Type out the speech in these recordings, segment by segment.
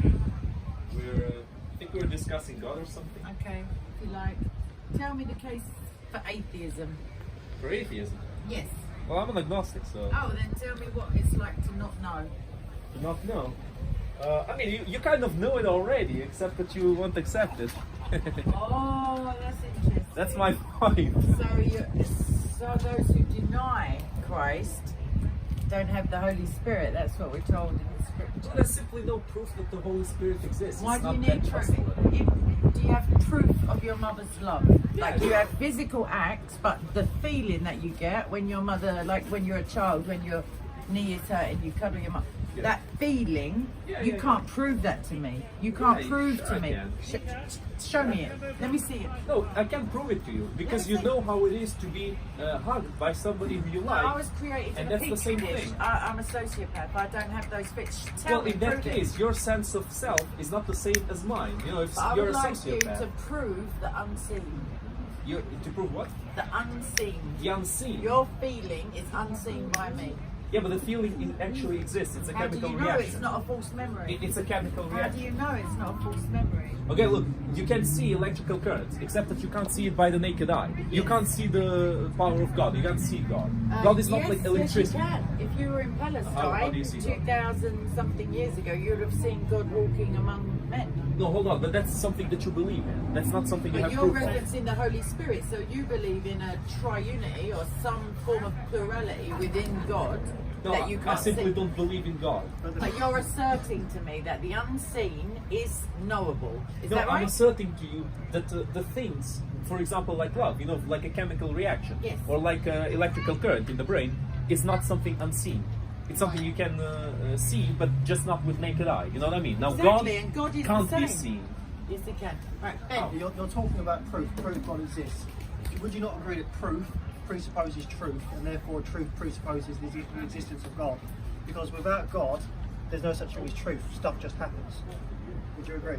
I think we're discussing God or something. Okay, if you like. Tell me the case for atheism. For atheism? Yes. Well, I'm an agnostic, so... Oh, then tell me what it's like to not know. To not know? I mean, you kind of know it already, except that you won't accept it. Oh, that's interesting. That's my point. So those who deny Christ don't have the Holy Spirit. That's what we're told in the scripture. Well, there's simply no proof that the Holy Spirit exists. Why It's do you not that need proof? trustworthy. Do you have proof of your mother's love? Yeah, Like you have physical acts, but the feeling that you get when your mother, like when you're a child, when your knee is hurt and you cuddle your mum, Yeah. that feeling, you can't prove that to me. You can't prove sure to I me. can. Show me it. Let me see it. No, I can prove it to you because you know how it is to be hugged by somebody who you like. I was created and in a that's the petri same dish. thing. I'm a sociopath. I don't have those fits. Tell Well, me, in that prove case, it. your sense of self is not the same as mine. You know, if But I you're would a like you sociopath, to prove the unseen. to prove what? The unseen. The unseen. Your feeling is unseen by me. Yeah, but the feeling actually exists. It's a How do chemical you know reaction. it's not a false memory? It's a chemical How do reaction. you know it's not a false memory? Okay, look, you can see electrical currents, except that you can't see it by the naked eye. You can't see the power of God. You can't see God. God is not like electricity. Yes, you can. If you were in Palestine How do you see God? 2,000 something years ago, you would have seen God walking among men. No, hold on, but that's something that you believe in. That's not something you But have you're proof of. referencing the Holy Spirit, so you believe in a triunity or some form of plurality within God No, that you I can't simply see. don't believe in God. But you're asserting to me that the unseen is knowable. Is No, that right? I'm asserting to you that the things, for example, like love, you know, like a chemical reaction, Yes. or like electrical current in the brain, is not something unseen. It's something you can see, but just not with naked eye. You know what I mean? Now, Exactly, and God is can't the be same. seen. Yes, it can. Right, Ben. You're talking about proof. Proof God exists. Would you not agree that proof presupposes truth, and therefore truth presupposes the existence of God? Because without God, there's no such thing as truth. Stuff just happens. Would you agree?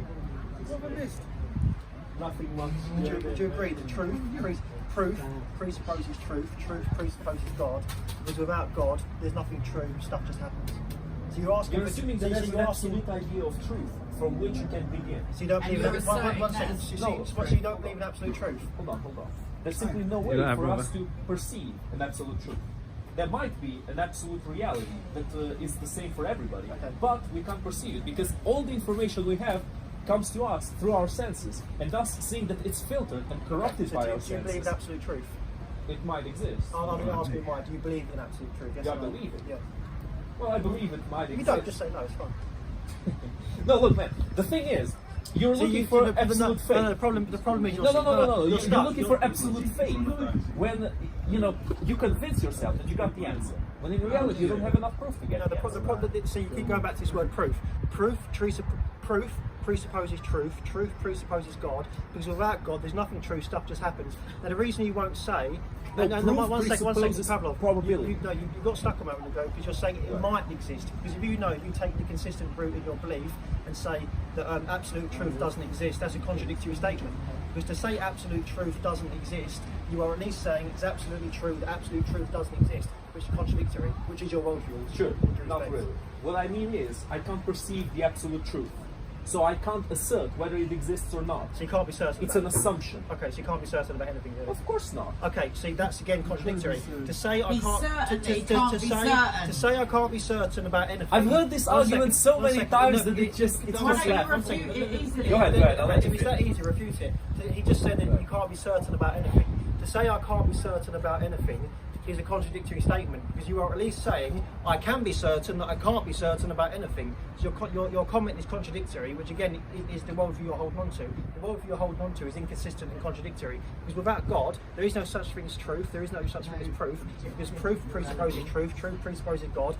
Nothing much. Would you agree that proof presupposes truth, truth presupposes God, because without God, there's nothing true, stuff just happens. So you're asking. You're assuming that there's an absolute idea of truth from which you can begin. So you don't And believe you're in one asserting second. that's So you don't believe in absolute truth. Hold on. There's simply no way for us to perceive an absolute truth. There might be an absolute reality that is the same for everybody, but we can't perceive it because all the information we have comes to us through our senses, and thus seeing that it's filtered and corrupted So by do our you believe senses, in absolute truth? it might exist. I'm asking why. Do you believe in absolute truth? Yes Do I or no? believe it? Yeah. Well, I believe it might You exist. don't just say no. It's fine. No, look, man. The thing is, you're looking for absolute faith. No, the problem is you're No. You're stuck. looking for absolute faith when you convince yourself that you got the answer. When in reality, you don't have enough proof to get No, the answer. the problem. So you keep going back to this word proof. Proof presupposes truth. Truth presupposes God. Because without God, there's nothing true. Stuff just happens. Now the reason you won't say. No, proof one second, presupposes Pavlov. probability. You got stuck a moment ago because you're saying it might exist. Because if you take the consistent route in your belief and say that absolute truth doesn't exist, that's a contradictory statement. Because to say absolute truth doesn't exist, you are at least saying it's absolutely true that absolute truth doesn't exist, which is contradictory, which is your worldview. Sure, not really. What I mean is, I can't perceive the absolute truth. So I can't assert whether it exists or not. So you can't be certain. It's an assumption. Okay, so you can't be certain about anything. Really. Of course not. Okay, see that's again contradictory. To say I Be can't, certain to that you can't be certain. to say I can't be certain about anything. I've heard this argument so many times that it's just Why don't you laughing. refute it easily? Go ahead. I'll let you If it's that finish. easy, refute it. He just said that you can't be certain about anything. To say I can't be certain about anything is a contradictory statement because you are at least saying I can be certain that I can't be certain about anything. So your comment is contradictory, which again is the worldview you're holding on to. The worldview you're holding on to is inconsistent and contradictory because without God, there is no such thing as truth. There is no such thing as proof. Because proof presupposes truth. Truth presupposes God.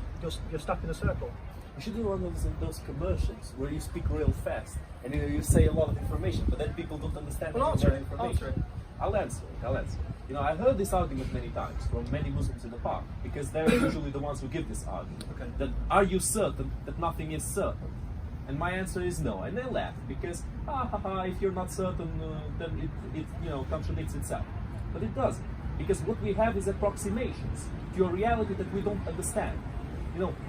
You're stuck in a circle. You should do one of those commercials where you speak real fast and you say a lot of information, but then people don't understand Well, any answer of the it. information. Answer it. I'll answer it. You know, I've heard this argument many times from many Muslims in the park because they're usually the ones who give this argument. Okay. That are you certain that nothing is certain? And my answer is no. And they laugh because if you're not certain, then it contradicts itself. But it doesn't, because what we have is approximations to a reality that we don't understand.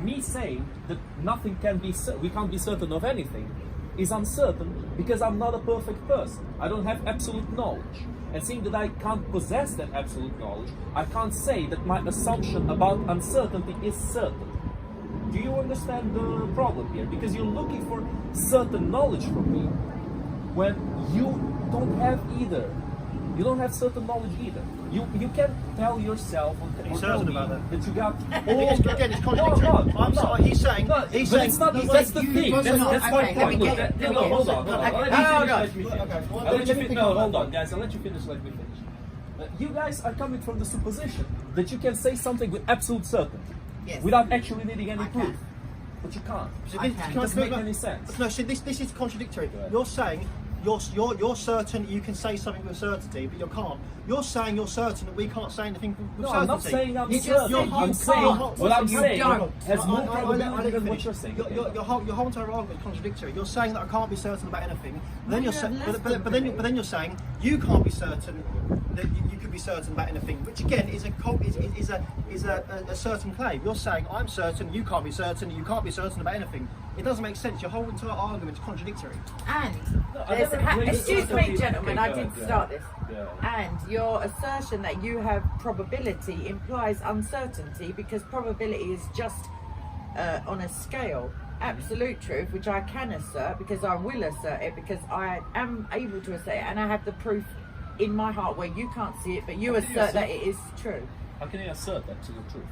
me saying that nothing can be, we can't be certain of anything, is uncertain because I'm not a perfect person. I don't have absolute knowledge. And seeing that I can't possess that absolute knowledge, I can't say that my assumption about uncertainty is certain. Do you understand the problem here? Because you're looking for certain knowledge from me when you don't have either. You don't have certain knowledge either. You can tell yourself or tell me that you got all. Again, it's contradictory. I'm sorry. He's saying. He's saying. It's not. That's the thing. That's my point. Hold on. Hold on, guys. I'll let you finish. Let me finish. You guys are coming from the supposition that you can say something with absolute certainty, without actually needing any proof. But you can't. It doesn't make any sense. No, see, this is contradictory. You're saying. You're certain you can say something with certainty, but you can't. You're saying you're certain that we can't say anything with certainty. I'm not saying I'm certain. I'm saying what I'm saying has more probability than what you're saying. Your whole entire argument is contradictory. You're saying that I can't be certain about anything. Then you're but then you're saying you can't be certain that you could be certain about anything, which again is a certain claim. You're saying I'm certain, you can't be certain, you can't be certain about anything. It doesn't make sense. Your whole entire argument is contradictory. And excuse me, gentlemen, I did start this. And your assertion that you have probability implies uncertainty, because probability is just on a scale. Absolute truth, which I can assert because I will assert it, because I am able to assert it, and I have the proof in my heart where you can't see it, but you assert that it is true. How can you assert that to the truth?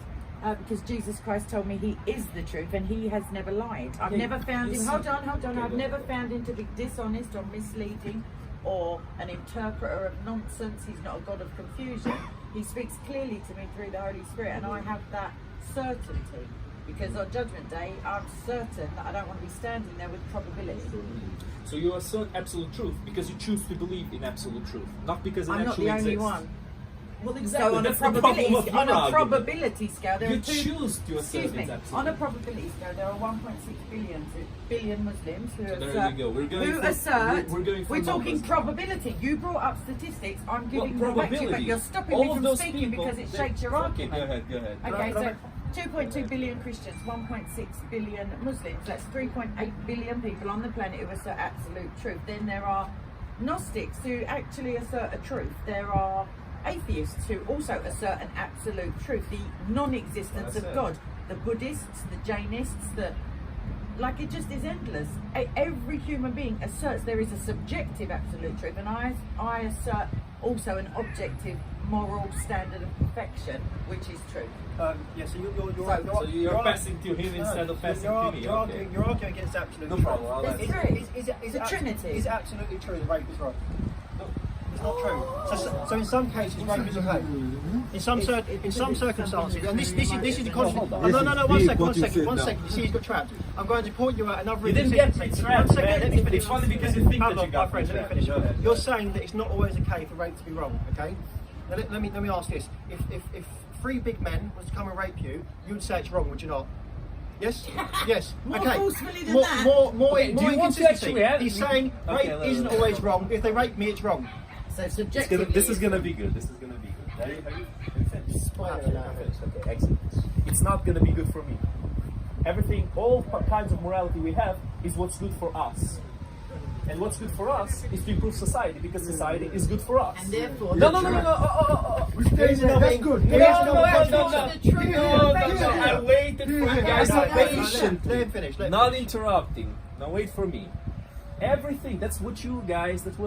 Because Jesus Christ told me he is the truth and he has never lied. I've never found him, hold on, I've never found him to be dishonest or misleading or an interpreter of nonsense. He's not a God of confusion. He speaks clearly to me through the Holy Spirit, and I have that certainty. Because on Judgment Day, I'm certain that I don't want to be standing there with probability. So you assert absolute truth because you choose to believe in absolute truth, not because it actually exists. I'm not the only one. Well, exactly. So on a probability scale, there are choose to assert it's absolute. On a probability scale, there are 1.6 billion Muslims who so assert. There you go. We're talking probability. You brought up statistics. I'm giving them back to you, but you're stopping me from speaking because it shakes your argument. Go ahead. Okay, so 2.2 billion Christians, 1.6 billion Muslims. That's 3.8 billion people on the planet who assert absolute truth. Then there are Gnostics who actually assert a truth. There are atheists who also assert an absolute truth, the non-existence of God. The Buddhists, the Jainists, it just is endless. Every human being asserts there is a subjective absolute truth, and I assert also an objective moral standard of perfection, which is truth. So you're passing to him instead of passing to me. You're arguing against absolute truth. No problem. It's a trinity. Is absolutely true that rape is right? It's not true. So in some cases, rape is okay. In some circumstances, and this is the concept. No, one second. You see, he's got trapped. I'm going to point you out another. You didn't get me trapped. One second, let me finish. It's funny because you think that you got my friend, let me finish. You're saying that it's not always okay for rape to be wrong, okay? Now let me ask this: if three big men was to come and rape you, you would say it's wrong, would you not? Yes? Yes. More forcefully than that. More inconsistency. He's saying rape isn't always wrong. If they rape me, it's wrong. So subjectively. This is gonna be good. Have you finished? Okay, excellent. It's not gonna be good for me. Everything, all kinds of morality we have is what's good for us. And what's good for us is to improve society, because society is good for us. And therefore, No. That's good. I waited for you guys patiently. Let him finish. Not interrupting. Now wait for me. Everything, that's what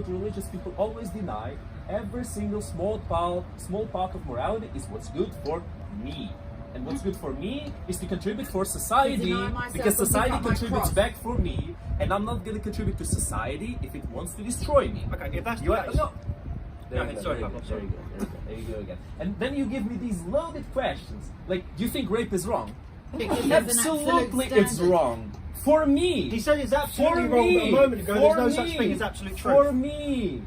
religious people always deny. Every single small part of morality is what's good for me. And what's good for me is to contribute for society, because society contributes back for me, and I'm not going to contribute to society if it wants to destroy me. Okay, if that's the case. There you go again. And then you give me these loaded questions. Like, do you think rape is wrong? Absolutely, it's wrong. For me. He said it's absolutely wrong, but a moment ago there's no such thing as absolute truth. For me.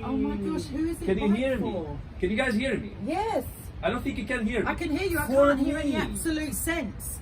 Oh my gosh, who is it? Can you hear me? Can you guys hear me? Yes. I don't think you can hear me. I can hear you. I can't hear any absolute sense.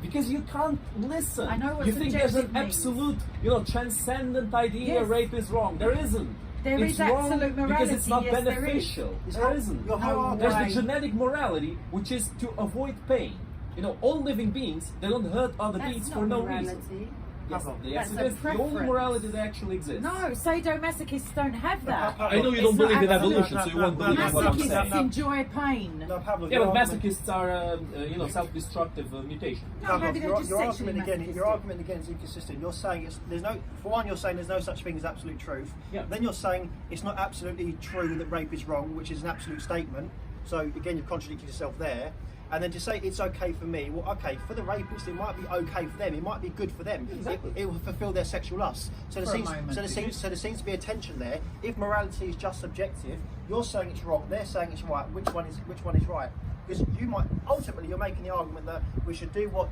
Because you can't listen. I know what you think there's an means. absolute, transcendent idea Yes. rape is wrong. There isn't. There it's is wrong absolute morality. because it's not beneficial. There is. There isn't. No There's way. the genetic morality, which is to avoid pain. You know, all living beings, they don't hurt other That's beings not for no morality. reason. Yes, Pavlov. yes, That's it a is. The only preference. morality that actually exists. No, sadomasochists don't have that. Pavlov, I know you It's don't not believe in absolute. evolution, so you won't No, believe no, in what I'm no, saying. Masochists enjoy pain. No, Pavlov, Yeah, your but argument- masochists are, you know, self-destructive mutation. No, Pavlov, maybe they're your, just your sexually argument again. Your masochistic. argument again is inconsistent. You're saying there's no. For one, you're saying there's no such thing as absolute truth. Yeah. Then you're saying it's not absolutely true that rape is wrong, which is an absolute statement. So again, you've contradicted yourself there. And then to say it's okay for me, well, okay, for the rapist, it might be okay for them. It might be good for them. Exactly. It will fulfil their sexual lust. So For a moment. there seems to be a tension there. If morality is just subjective, you're saying it's wrong, they're saying it's right. Which one is right? Because you might ultimately you're making the argument that we should do what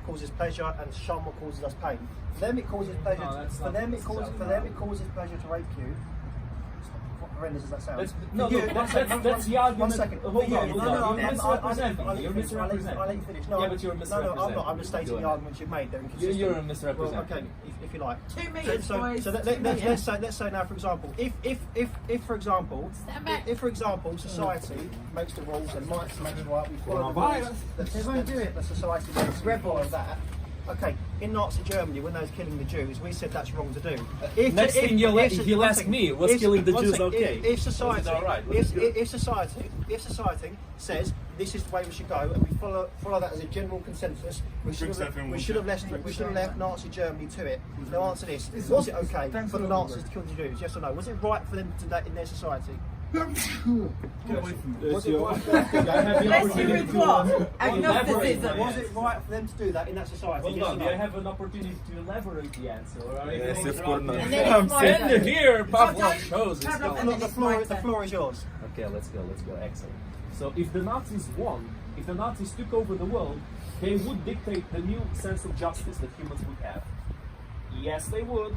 causes pleasure and shun what causes us pain. For them, it causes pleasure. No, that's for not them, necessarily it causes pleasure to rape you. What horrendous does that sound? No, For you- that's the argument. One second. Hold For you- on, hold on. You're misrepresenting. I'll You're misrepresenting. let you finish. No, Yeah, but you're No, misrepresenting. I'm not. I'm just stating Go the ahead. arguments you've made. They're inconsistent. You're misrepresenting. Well, okay, if you like. 2 minutes, boys. So 2 minutes. let's say now, for example, if for example, Stand back. if for example, society makes the rules and might makes the right, we follow the Coronavirus. rules. They won't do it. The society makes we follow Rebels. that. Okay, in Nazi Germany, when they was killing the Jews, we said that's wrong to do. Next thing you'll ask me, was killing the Jews okay? If society, Was it all right? Was it good? if society says this is the way we should go, and we follow that as a general consensus, we should have left Nazi Germany to it. Now answer this: was it okay for the Nazis to kill the Jews? Yes or no? Was it right for them to do that in their society? Was it right for them to do that? Bless you with what? Agnosticism. Was it right for them to do that in that society? Hold Yes or on, no? do I have an opportunity to elaborate the answer? Or are you Yes, going of to course interrupt not. me? And then it's my And turn. here, Pavlov don't- shows it's Pavlov, going. and then The it's my the turn. floor is yours. Okay, let's go, excellent. So if the Nazis won, if the Nazis took over the world, they would dictate the new sense of justice that humans would have. Yes, they would.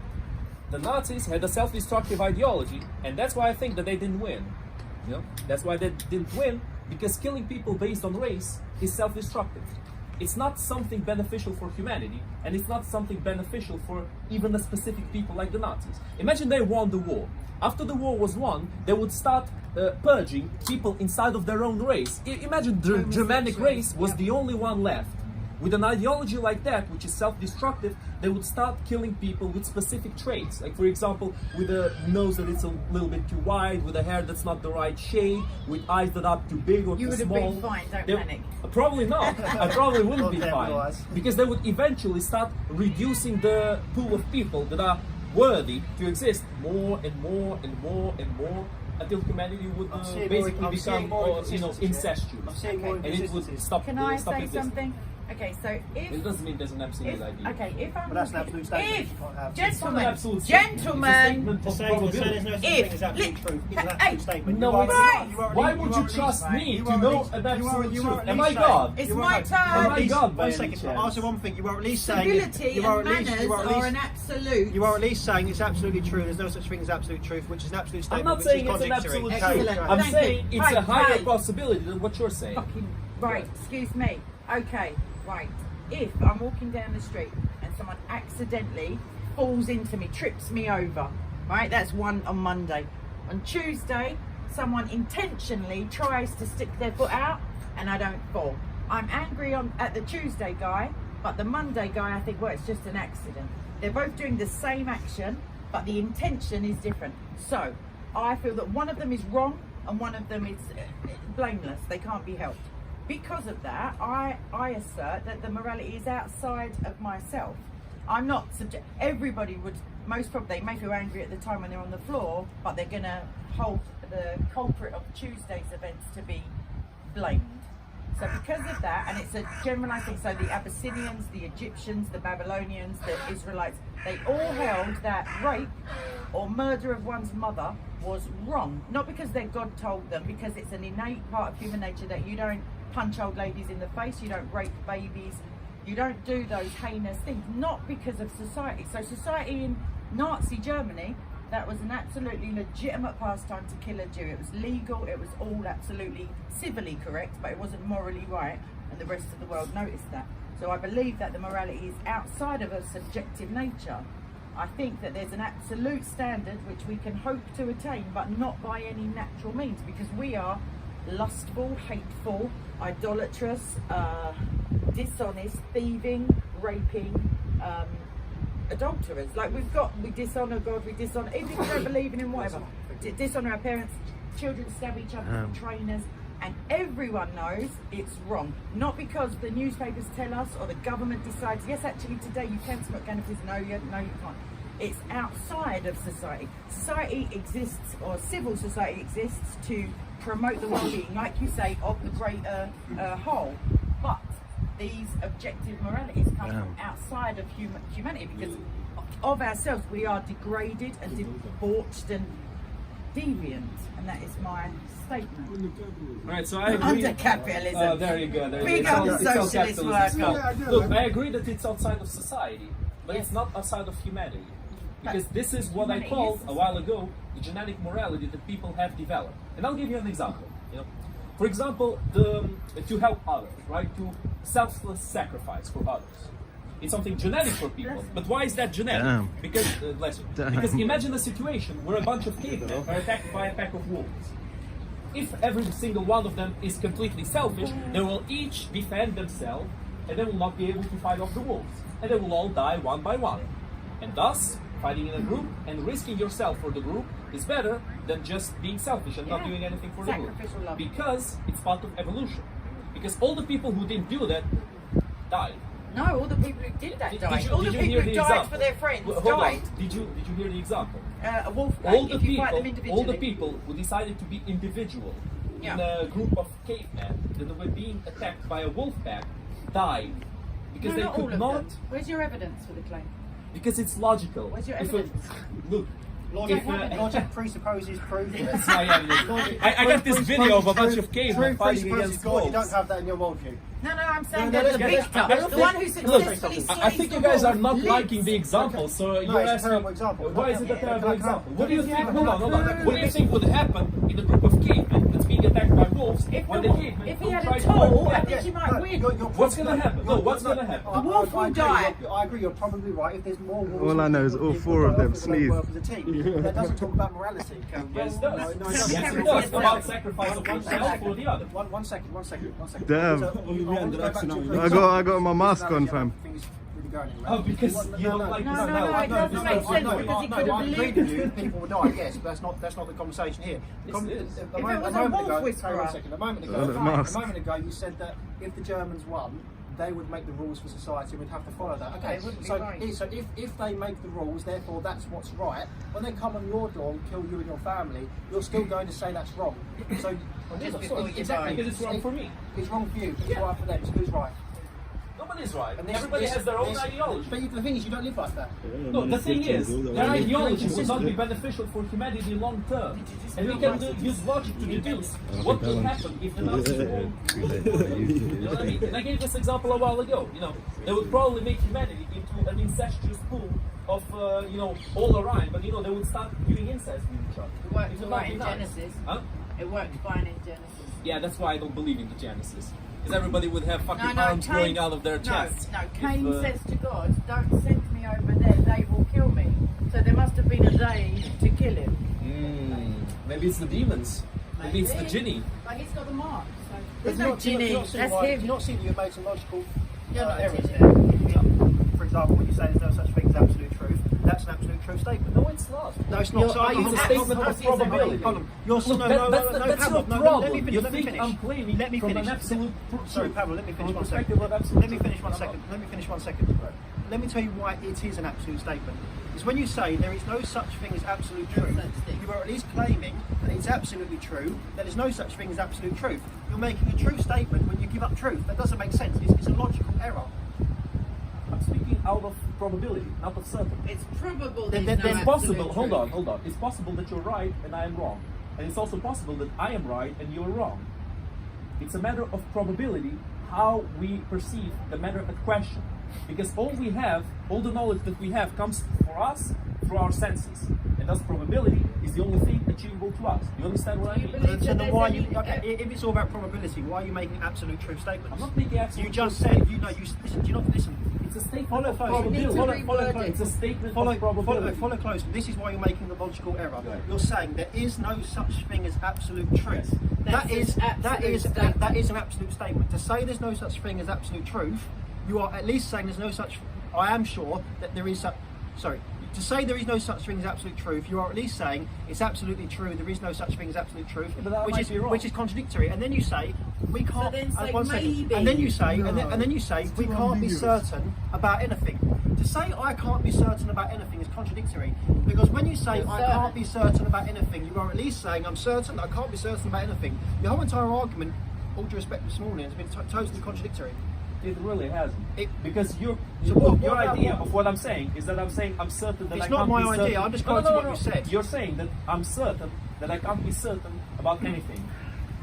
The Nazis had a self-destructive ideology, and that's why I think that they didn't win. You know, that's why they didn't win, because killing people based on race is self-destructive. It's not something beneficial for humanity, and it's not something beneficial for even a specific people like the Nazis. Imagine they won the war. After the war was won, they would start purging people inside of their own race. Imagine the Germanic race was the only one left. With an ideology like that, which is self-destructive, they would start killing people with specific traits. Like, for example, with a nose that is a little bit too wide, with a hair that's not the right shade, with eyes that are too big or You too would have small. been fine, don't They- panic. Probably not. I probably wouldn't be Okay, fine. otherwise. Because they would eventually start reducing the pool of people that are worthy to exist more and more and more and more, until humanity would I'm seeing basically more- I'm seeing become, more you know, inconsistencies here. incestuous. I'm seeing more And it would inconsistencies. stop. Can I stop say existing. something? Okay, so It doesn't mean there's an absolute if idea. okay, if I'm But that's an looking- absolute statement if you can't have. It's not an gentlemen, absolute statement. It's a gentlemen, statement To of say probability. there's no such If- thing as absolute li- truth is an hey, absolute statement. No, You are- it's not. you are- Why you would are you at trust least- me you to are at know least- an you are- absolute you are truth? at Am least I saying- God? It's you are my at- turn. you are at Am I least- God by One any second. chance? Answer one thing. You are at least saying. civility you are and at least. manners You are at are least. an absolute. You are at least saying it's absolutely true. There's no such thing as absolute truth, which is an absolute I'm statement. not which saying is it's an contradictory. absolute Okay, truth. Excellent. okay. I'm Thank saying you. it's a Hey, higher hey. possibility than what you're saying. Fucking right, excuse me. Okay, right. If I'm walking down the street and someone accidentally falls into me, trips me over, right? That's one on Monday. On Tuesday, someone intentionally tries to stick their foot out and I don't fall. I'm angry at the Tuesday guy, but the Monday guy, I think, well, it's just an accident. They're both doing the same action, but the intention is different. So I feel that one of them is wrong and one of them is blameless. They can't be helped. Because of that, I assert that the morality is outside of myself. I'm not everybody would, most probably, they may feel angry at the time when they're on the floor, but they're going to hold the culprit of Tuesday's events to be blamed. So because of that, and it's a generalised thing, so the Abyssinians, the Egyptians, the Babylonians, the Israelites, they all held that rape or murder of one's mother was wrong. Not because their God told them, because it's an innate part of human nature that you don't punch old ladies in the face, you don't rape babies, you don't do those heinous things, not because of society. So society in Nazi Germany, that was an absolutely legitimate pastime to kill a Jew. It was legal, it was all absolutely civilly correct, but it wasn't morally right, and the rest of the world noticed that. So I believe that the morality is outside of a subjective nature. I think that there's an absolute standard which we can hope to attain, but not by any natural means, because we are lustful, hateful, idolatrous, dishonest, thieving, raping, adulterers. Like we dishonour God, we dishonour, even if we don't believe in Him, whatever. Dishonour our parents, children stab each other, trainers, and everyone knows it's wrong. Not because the newspapers tell us or the government decides, yes, actually today you can smoke cannabis, no you can't. It's outside of society. Society exists, or civil society exists, to promote the well-being, like you say, of the greater whole. But these objective moralities come from outside of humanity, because of ourselves we are degraded and debauched and deviant, and that is my statement. Right, so I agree. Under capitalism. There you go. Big old socialist worker. Look, I agree that it's outside of society, but it's not outside of humanity. Because this is what I called a while ago the genetic morality that people have developed. And I'll give you an example. You know, for example, to help others, right? To selfless sacrifice for others. It's something genetic for people. But why is that genetic? Because bless you. Because imagine a situation where a bunch of cavemen are attacked by a pack of wolves. If every single one of them is completely selfish, they will each defend themselves, and they will not be able to fight off the wolves, and they will all die one by one. And thus, fighting in a group and risking yourself for the group is better than just being selfish and not doing anything for the group. Love. Because it's part of evolution. Because all the people who didn't do that died. No, all the people who did that died. All the people who died for their friends died. Did you hear the example? A wolf All pack, all the people who decided to be individual in a group of cavemen that were being attacked by a wolf pack died. Because they could not. Where's your evidence for the claim? Because it's logical. Where's your evidence? Look. Logic presupposes proof. That's my evidence. I got this video of a bunch of cavemen fighting against wolves. You don't have that in your worldview. No, I'm saying that the victor, the one who successfully slays I think you guys are not liking the example, so you're it's a asking, terrible example. why is it a terrible example? What do you think, hold on, what do you think would happen in a group of cavemen that's being attacked by wolves when the cavemen if he had try a to tool, fight I back? think he might win. What's going to happen? No, what's going to happen? The wolf will die. I agree, you're probably right. If there's more wolves, All I know is all four of them sneeze. That doesn't talk about morality. Yes, it does. No, Yes, it does. About sacrifice of oneself for the other. One second. Damn. I got my mask on, fam. Oh, because you don't like this No, it doesn't make sense because he could have I agree believed with you. People will die, yes, but that's not the conversation here. Yes, it is. If it was a wolf whisperer. A moment ago, you said that if the Germans won, they would make the rules for society and we'd have to follow that. Okay, They wouldn't be so right. so if they make the rules, therefore that's what's right. When they come on your door and kill you and your family, you're still going to say that's wrong. So Exactly, because it's wrong for me. It's wrong for you. It's right for them. So who's right? Nobody's right. Everybody has their own ideology. But the thing is, you don't live like that. No, the thing is, their ideology would not be beneficial for humanity long term. And we can use logic to deduce what will happen if the Nazis won. You know what I mean? And I gave this example a while ago. You know, they would probably make humanity into an incestuous pool of, all around. But, they would start doing incest with each other. It worked fine in Genesis. Huh? It worked fine in Genesis. Yeah, that's why I don't believe in the Genesis. Because everybody would have fucking arms growing out of their chests. No, Cain says to God, don't send me over there, they will kill me. So there must have been a day to kill him. Maybe it's the demons. Maybe it's the genie. But he's got the mark. So there's Do no you genie, not see that's why- him. Do you not see that you've made some logical You're not errors genie. here? For example, when you say there's no such thing as absolute truth, that's an absolute true statement. No, it's not. No, it's not. You're- are you It's a absolute statement of atheism? probability. Hold on. You're Look, that's your Pavlov, problem. let me finish. You Let me think finish. I'm claiming Let me from finish. an absolute Sorry, Pavlov, let me finish one second. perspective of absolute Let me finish one truth. second. Let me finish one second. Let me tell you why it is an absolute statement. It's when you say there is no such thing as absolute truth, you are at least claiming that it's absolutely true, that there's no such thing as absolute truth. You're making a true statement when you give up truth. That doesn't make sense. It's a logical error. I'm speaking out of probability, not of certainty. It's probable Then- there's then no It's possible, absolute hold truth. on. It's possible that you're right and I am wrong. And it's also possible that I am right and you're wrong. It's a matter of probability, how we perceive the matter at question. Because all we have, all the knowledge that we have comes for us through our senses. And thus probability is the only thing achievable to us. You understand what I Do you mean? believe So that then why there's you, any- okay, if it's all about probability, why are you making absolute true statements? I'm not making absolute You just true said, statements. listen, do you not listen? It's a statement Follow of close. probability. You need to reword it. It's a statement of probability. Follow close. This is why you're making the logical error. Right. You're saying there is no such thing as absolute truth. Yes. that is an absolute absolute statement. To say there's no such thing as absolute truth, you are at least saying there's no such. I am sure that there is. Sorry. To say there is no such thing as absolute truth, you are at least saying it's absolutely true. There is no such thing as absolute truth, which is contradictory. And then you say we can't. And then you say, and then you say we can't be certain about anything. To say I can't be certain about anything is contradictory, because when you say I can't be certain about anything, you are at least saying I'm certain that I can't be certain about anything. Your whole entire argument, all due respect this morning, has been totally contradictory. It really hasn't. Because your idea of what I'm saying is that I'm saying I'm certain that I can't be certain. It's not my idea, I'm just going to what you said. You're saying that I'm certain that I can't be certain about anything.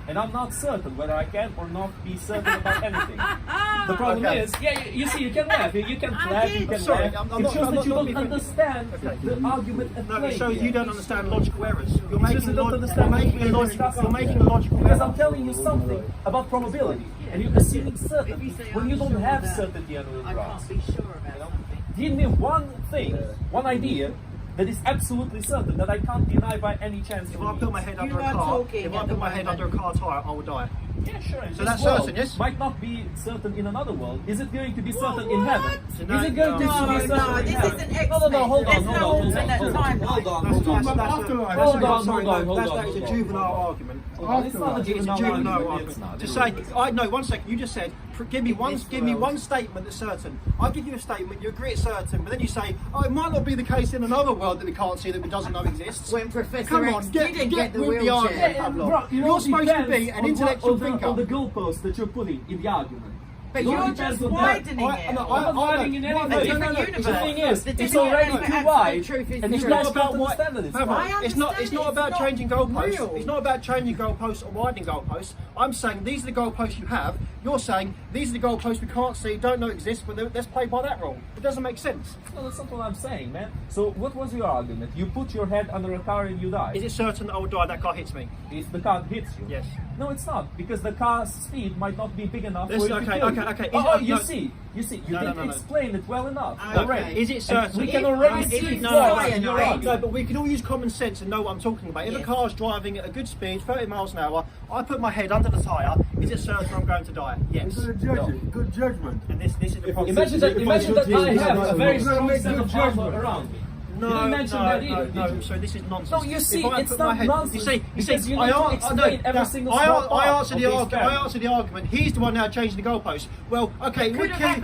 And I'm not certain whether I can or not be certain about anything. The problem is, you see, you can laugh, you can clap, you can laugh. It shows that you don't understand the argument at play. No, it shows you don't understand logical errors. You're making a logical because I'm telling you something about probability, and you're assuming certainty when you don't have certainty on the I can't be sure about something. Give me one thing, one idea that is absolutely certain that I can't deny by any chance. If I put my head under a car tire, I will die. Yeah, sure. So that's certain, yes? Might not be certain in another world. Is it going to be certain in heaven? Is it going to be No, certain in this heaven? isn't X-Men. No, hold on, There's no hold alternate on. That's a juvenile argument. It's not a juvenile argument. To say, no, 1 second. You just said, give me one statement that's certain. I give you a statement, you agree it's certain, but then you say, it might not be the case in another world that we can't see that we doesn't know exists. When Professor Come X on, get the with the argument, Pavlov. You're supposed to be an intellectual thinker. On the goalposts that you're putting in the argument. But you're just widening it. I'm not widening in any way. The thing is, it's already too wide, and it's not about what It's not about changing goalposts. It's not about changing goalposts or widening goalposts. I'm saying these are the goalposts you have. You're saying these are the goalposts we can't see, don't know exist, but let's play by that rule. It doesn't make sense. No, that's not what I'm saying, man. So what was your argument? You put your head under a car and you die. Is it certain that I will die? That car hits me. If the car hits you? Yes. No, it's not, because the car's speed might not be big enough for it to kill you. Okay. You see, you didn't explain it well enough. Already. Is it certain? We can already see No, but we can all use common sense and know what I'm talking about. If a car's driving at a good speed, 30 miles an hour, I put my head under the tyre, is it certain I'm going to die? Yes. Good judgment. And this is the problem. Imagine that I have a very strong set of armor around me. No, you didn't mention that either, did you? So this is nonsense. No, you see, it's not nonsense. You see, you need to explain every single small part I answered of the argument. He's the one now changing the goalposts. Well, okay, it would kill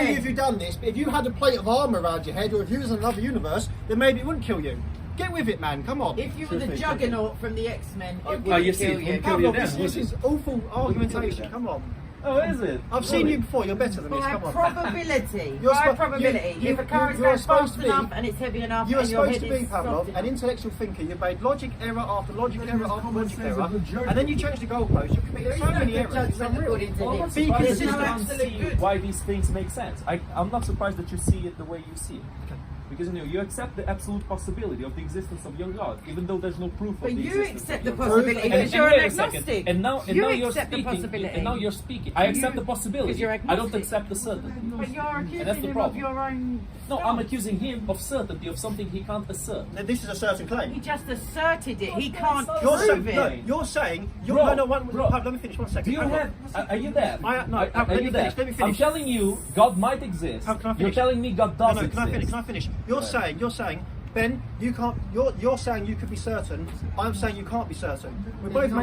you if you'd done this. But if you had a plate of armour around your head, or if you was in another universe, then maybe it wouldn't kill you. Get with it, man. Come on. If you were the Juggernaut from the X-Men, it would kill you. This is awful argumentation. Come on. Oh, is it? I've seen you before. You're better than this. By Come on. probability. By probability. If a car is going fast enough and it's heavy enough, you are and your supposed head to be, is Pavlov, an intellectual thinker. You've made logic error after logic error after logic error, and then you change the goalposts. You're committing so many errors. It's unreal. I'm not surprised that you don't see why these things make sense. I'm not surprised that you see it the way you see it. Because you accept the absolute possibility of the existence of your God, even though there's no proof of the existence. But you accept the of possibility because you're an agnostic. And now you're accept the speaking. possibility. And now you're speaking. I accept the possibility. I don't accept the certainty. But you're And that's accusing the him problem. of your own. No, I'm accusing him of certainty of something he can't assert. Now, this is a certain claim. He just asserted it. He can't You're prove saying, it. you're saying, Bro, Pavlov, let me finish 1 second. Do you have? Are you there? Let me finish. I'm telling you, God might exist. Can I finish? You're telling me God does exist. Can I finish? You're saying, Ben, you can't. You're saying you could be certain. I'm saying you can't be certain. We're both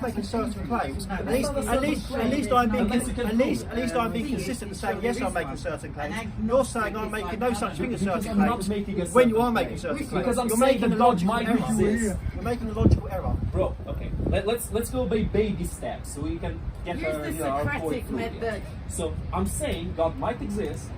making certain claims. At least I'm being consistent in saying yes, I'm making certain claims. You're saying I'm making no such thing as certain claims when you are making certain claims. Because I'm saying that God might exist. You're making a logical error. Bro, okay. Let's go by baby steps so we can get Use the our point Socratic through. method. So I'm saying God might exist,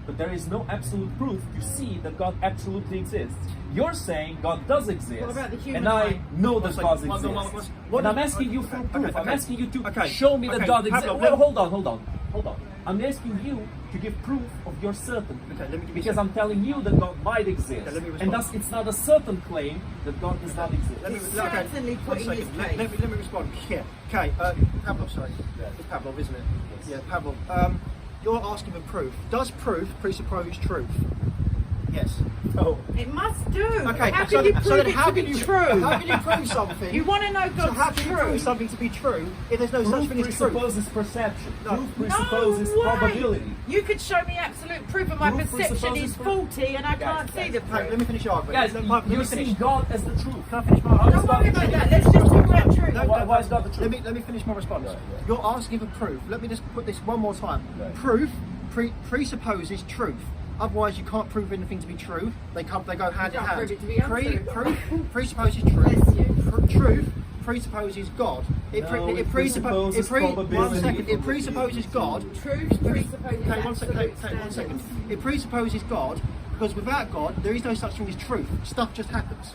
but there is no absolute proof to see that God absolutely exists. You're saying God does exist, What about the human and I eye? know that God exists. And I'm asking you for proof. I'm asking you to show me that God exists. Pavlov, Well, hold on. I'm asking you to give proof of your certainty. Because I'm telling you that God might exist. And thus it's not a certain claim that God does not exist. Certainly putting his case. Let me respond. Yeah. Okay. Pavlov, sorry. It's Pavlov, isn't it? Yeah, Pavlov. You're asking for proof. Does proof presuppose truth? Yes. No. It must do. Okay, How so can you then- prove so then it how to be can you true? How can you prove something? You want to know So how God's can you prove truth? something to be true if there's no such Proof thing as truth? presupposes perception. No. Proof presupposes No way. probability. You could show me absolute proof of my Proof perception presupposes is per- faulty and I Guys, can't see guys, the Okay, proof. let me finish your argument. Guys, Let me you're finish. seeing God as the truth. Can I finish my How is Don't God worry the about truth? that. Let's just talk about truth. No, Why is God the truth? Let me finish my response. You're asking for proof. Let me just put this one more time. Right. Proof presupposes truth. Otherwise, you can't prove anything to be true. They go hand in can't hand. prove it to be untrue. Proof presupposes truth. Bless you. Truth presupposes God. No, it presupposes one probability. second. It presupposes God. Truth presupposes Okay, one second. absolute Okay, one second. standards. It presupposes God because without God, there is no such thing as truth. Stuff just happens.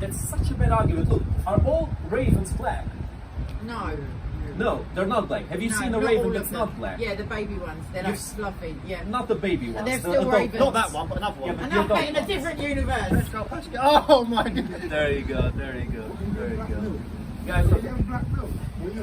That's such a bad argument. Look, are all ravens black? No. No, they're not black. Have you No, seen a not raven all that's of them. not black? Yeah, the baby ones. They're like fluffy. Yeah. Not the baby ones. they're the still adult ravens. Not that one, but another one. Yeah, but And the I'm adult in a ones. different universe. Let's go. Oh my goodness. There you go. There you go. There you go. Guys, You look, have black milk.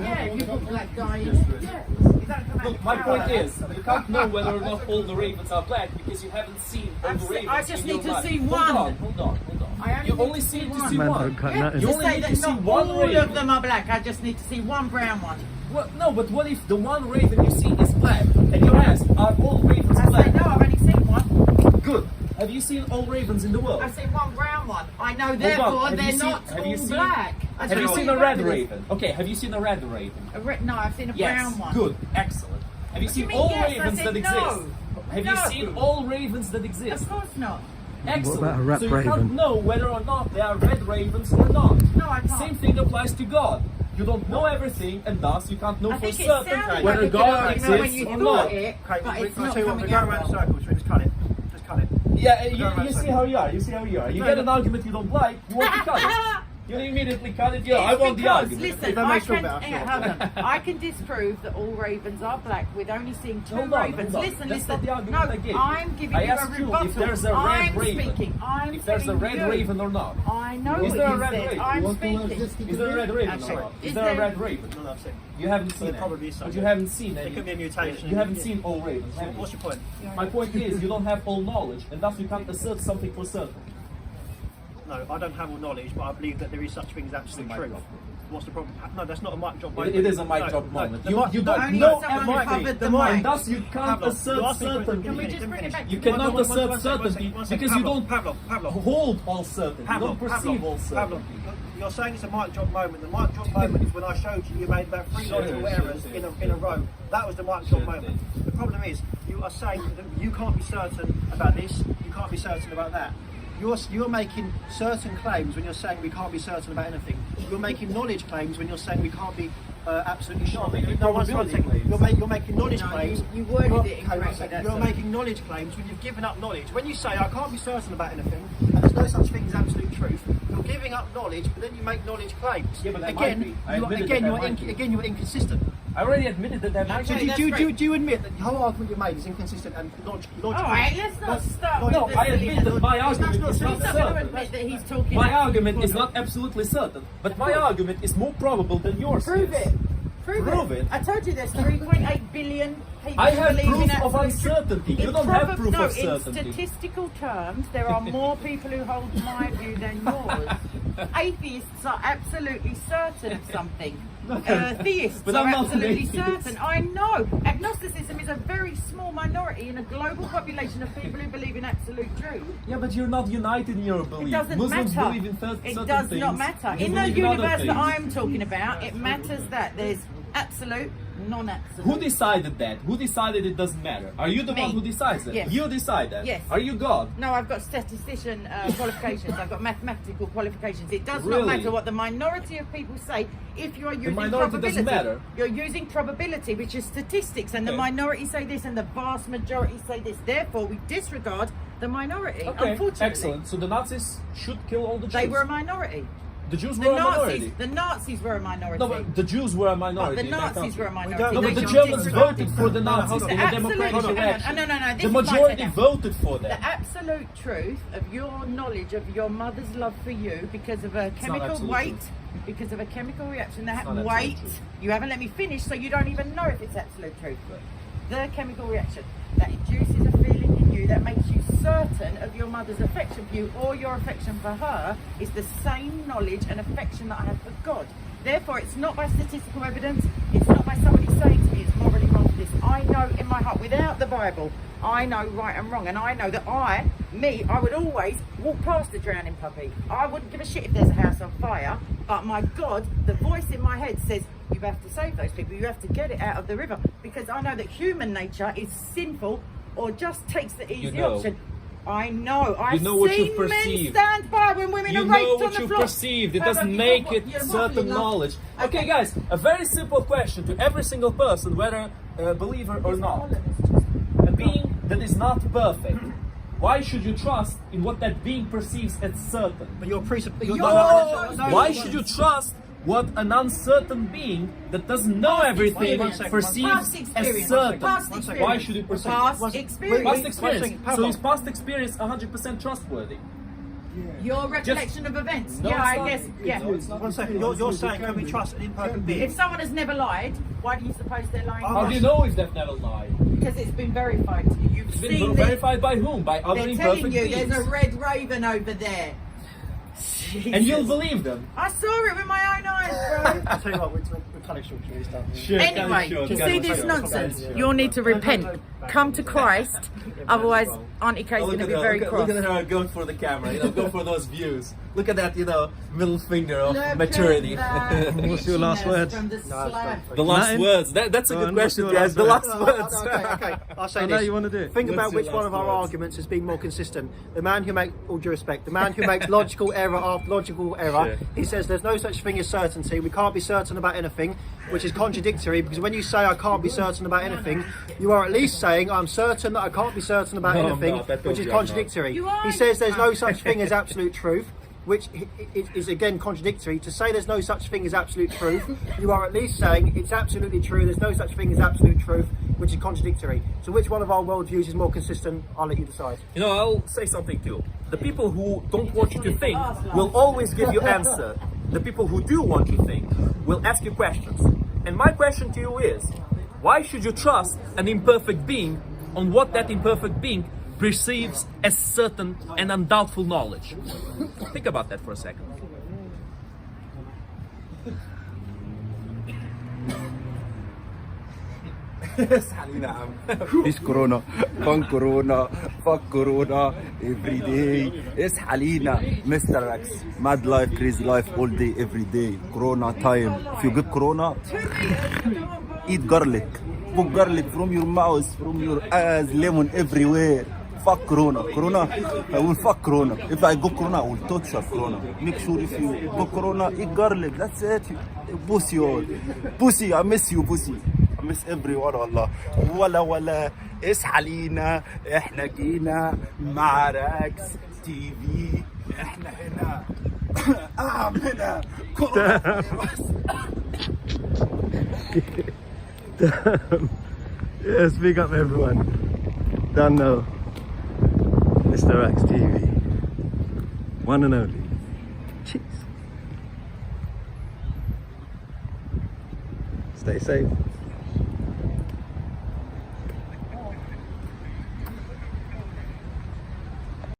Yeah, you put black dye in it. Yeah. You don't come out look, of my the point cow. is, you can't know whether or not all the ravens are black because you haven't seen all the ravens. I just in your need to life. see Hold one. on, hold on, hold on. I only You need only to see see to one. see Man, one. don't cut Yeah, nothing. You to only say need that to see not one all raven. of them are black. I just need to see one brown one. Well, no, but what if the one raven you see is black? And you ask, are all ravens I say black? no. I've only seen one. Good. Have you seen all ravens in the world? I've seen one brown one. I know, Hold therefore, on. Have they're you seen- not have all you seen- black. Have you seen a red raven? Okay, have you seen a red raven? No, I've seen a Yes. brown one. Good. Excellent. Have you What do you seen mean, all yes? I ravens said that exist? no. Have No. you seen all ravens that exist? Of course not. Excellent. What about a red so you raven? can't know whether or not they are red ravens or not. No, I can't. Same thing applies to God. You don't know everything, and thus you can't know I for think it certain sounded whether like a good God argument when exists you or thought not. it, Okay, but it's I'll not tell you what, coming we're going out. around in circles. We just cut it. Just cut it. Yeah, Go you around see circles. how you are. You see how you are. You No, get no. an argument you don't like, you want to cut it. You immediately cut it. Yeah, I It's want the because, argument. listen, That I makes you can, feel better, hang on, sure. hold on. I can disprove that all ravens are black with only seeing two Hold on, ravens. hold on. Listen, That's listen. not the argument No, I gave you. I'm giving I you a asked you rebuttal. if there's a red I'm raven. speaking. I'm If there's a telling red you. raven or not. I know Is what there a you red said. raven? I'm You want to speaking. resist it Is there a red raven or Absolutely. not? Is Is there a there- red raven? No, I've seen. You haven't seen There it. probably is But something. you haven't seen There any. could be a mutation. You haven't seen all ravens, have you? What's your point? My point is, you don't have all knowledge, and thus you can't assert something for certain. No, I don't have all knowledge, but I believe that there is such thing as absolute mic truth. drop. What's the problem? No, that's not a mic drop It moment. is a mic No, drop no, moment. the You mic- don't Only know someone who everything, covered the and mic. thus you can't Pavlov, assert you're asking for- certainty. Can we Let just me bring it finish. back? You to cannot one- assert one second, certainty one second. because you don't Pavlov. hold all certainty. You don't perceive all certainty. You're saying it's a mic drop moment. The mic drop moment is when I showed you made about three logical errors in a row. That was the mic drop moment. The problem is you are saying that you can't be certain about this, you can't be certain about that. You're making certain claims when you're saying we can't be certain about anything. You're making knowledge claims when you're saying we can't be absolutely sure. making No, one probability second. claims. You're making knowledge No, claims. you worded You're- it okay, one incorrectly, second. that's You're all. making knowledge claims when you've given up knowledge. When you say I can't be certain about anything, and there's no such thing as absolute truth, you're giving up knowledge, but then you make knowledge claims. Yeah, but that again, might be. I admitted that might be. you're inconsistent. I already admitted that that might So Okay, be. that's do great. you admit that the whole argument you made is inconsistent and logical? All right, let's not start. No, with the I admit silliness. that my argument That's not is true. not He's not going to certain. admit that he's talking. My about- argument is not absolutely certain, but my argument is more probable than yours. Prove is. it. Prove it. I told you there's 3.8 billion people I have who believe in proof of absolute truth. uncertainty. You In don't have proof no, of certainty. in statistical terms, there are more people who hold my view than yours. Atheists are absolutely certain of something. Theists But are I'm not an absolutely atheist. certain. I know. Agnosticism is a very small minority in a global population of people who believe in absolute truth. Yeah, but you're not united in your belief. It doesn't Muslims matter. believe in certain It things. does not matter. You In the believe in other universe that things. I'm talking about, it matters that there's absolute, non-absolute. Who decided that? Who decided it doesn't matter? Are you the Me. one who decides that? Yes. You decide that? Yes. Are you God? No, I've got statistician qualifications. I've got mathematical qualifications. It does Really? not matter what the minority of people say if you are using minority probability. doesn't matter. You're using probability, which is statistics, and the Okay. minority say this and the vast majority say this. Therefore, we disregard the minority. Okay, Unfortunately, excellent. So the Nazis should kill all the Jews. They were a minority. The Jews The were a minority. Nazis were a minority. No, but the Jews were a minority. But the in that Nazis country. were a minority. don't- No, but They the just Germans disregarded voted them. for the Nazis hold on. in The a absolute- democratic hang on. election. No, this The is my majority second. voted for them. The absolute truth of your knowledge of your mother's love for you because of a not chemical absolute weight, truth. because of a chemical reaction that not happened. absolute Wait, truth. you haven't let me finish, so you don't even know if it's absolute truth. The chemical reaction that induces a feeling in you that makes you certain of your mother's affection for you or your affection for her is the same knowledge and affection that I have for God. Therefore, it's not by statistical evidence, it's not by somebody saying to me it's morally wrong for this. I know in my heart, without the Bible, I know right and wrong, and I know that I would always walk past a drowning puppy. I wouldn't give a shit if there's a house on fire, but my God, the voice in my head says, you have to save those people, you have to get it out of the river, because I know that human nature is sinful or just takes the easy option. I know. I've seen men stand by when women are raped on the floor. You know what you perceived. It doesn't make it certain knowledge. Okay, guys, a very simple question to every single person, whether a believer or not. A being that is not perfect. Why should you trust in what that being perceives as certain? But you're Why should you trust what an uncertain being that doesn't know everything perceives as certain? Why should you perceive? Past experience. Past experience. So is past experience 100% trustworthy? Your recollection of events. No, yeah, it's I not. guess. Yeah. One second. You're saying can we trust an imperfect being? If someone has never lied, why do you suppose they're lying? How do you know if they've never lied? Because it's been verified to you. You've It's seen been verified by whom? By other They're imperfect telling you beings. there's a red raven over there. And you'll believe them. I saw it with my own eyes, bro. I'll tell you what, we're kind of short for this stuff. Anyway, you see this nonsense? You'll need to repent. Come to Christ, otherwise Auntie Kay's going to be very cross. Look at her going for the camera, go for those views. Look at that, middle finger of maturity. What's your last words? The last words. That's a good question, your guys. last The last words. Okay. I'll say I this. know you want to do it. Think What's about your which one last of our words? arguments has been more consistent. The man who makes, all due respect, the man who makes logical error after logical error. Sure. He says there's no such thing as certainty. We can't be certain about anything, which is contradictory, because when you say I can't be certain about anything, you are at least saying I'm certain that I can't be certain about No, I'm anything, not. I told which is you I'm not. contradictory. You are. He says there's no such thing as absolute truth, which is again contradictory. To say there's no such thing as absolute truth, you are at least saying it's absolutely true, there's no such thing as absolute truth, which is contradictory. So which one of our worldviews is more consistent? I'll let you decide. I'll say something too. The people who don't want you to think will always give you answer. The people who do want you to think will ask you questions. And my question to you is, why should you trust an imperfect being on what that imperfect being perceives as certain and undoubtful knowledge? Think about that for a second. This corona, fun corona, fuck corona, every day. اصحى لينا, Mr. X, mad life, crazy life, all day, every day. Corona time. If you get corona, eat garlic. Put garlic from your mouth, from your eyes, lemon everywhere. Fuck corona. Corona, I will fuck corona. If I go corona, I will torture corona. Make sure if you go corona, eat garlic. That's it. Pussy all. Pussy, I miss you, pussy. I miss everyone والله. ولا اصحى لينا, احنا جينا مع راكس تي في, احنا هنا. هنا. Damn. Yeah, speak up everyone. Don't know. Mr. X TV. One and only. Jeez. Stay safe.